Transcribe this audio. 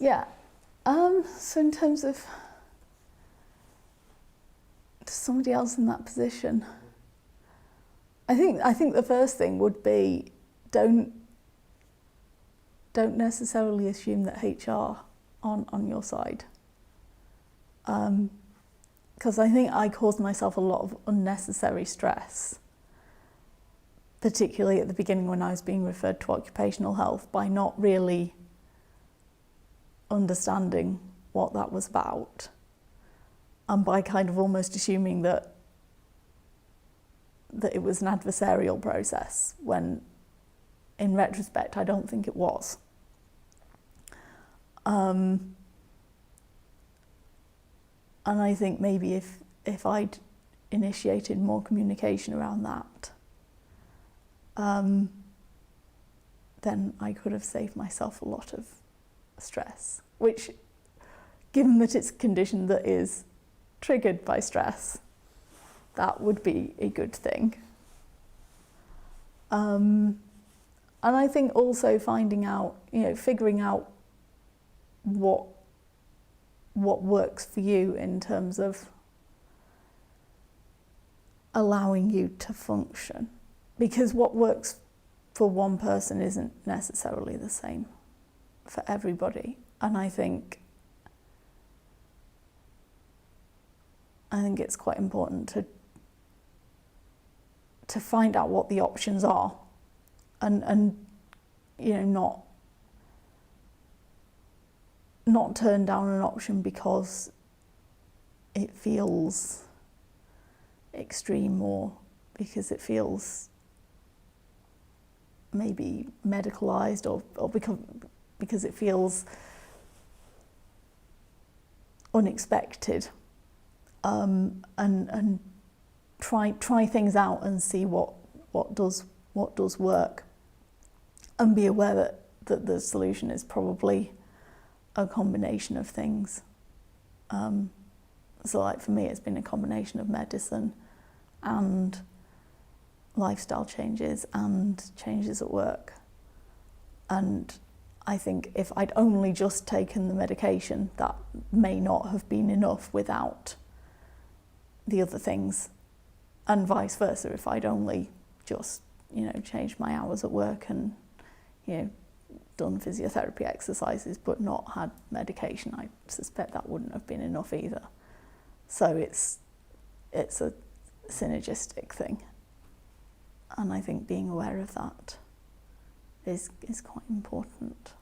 Yeah. So in terms of somebody else in that position, I think the first thing would be don't necessarily assume that HR on your side. Because I think I caused myself a lot of unnecessary stress, particularly at the beginning when I was being referred to occupational health, by not really understanding what that was about, and by kind of almost assuming that it was an adversarial process, when in retrospect I don't think it was. And I think maybe if I'd initiated more communication around that, then I could have saved myself a lot of stress, which, given that it's a condition that is triggered by stress, that would be a good thing. And I think also finding out, figuring out what works for you in terms of allowing you to function, because what works for one person isn't necessarily the same for everybody. And I think it's quite important to find out what the options are, and not turn down an option because it feels extreme, or because it feels maybe medicalised, or because it feels unexpected. And try things out and see what does work, and be aware that the solution is probably a combination of things. So like for me, it's been a combination of medicine and lifestyle changes and changes at work. And I think if I'd only just taken the medication, that may not have been enough without the other things, and vice versa. If I'd only just, changed my hours at work and, done physiotherapy exercises but not had medication, I suspect that wouldn't have been enough either. So it's a synergistic thing, and I think being aware of that is quite important.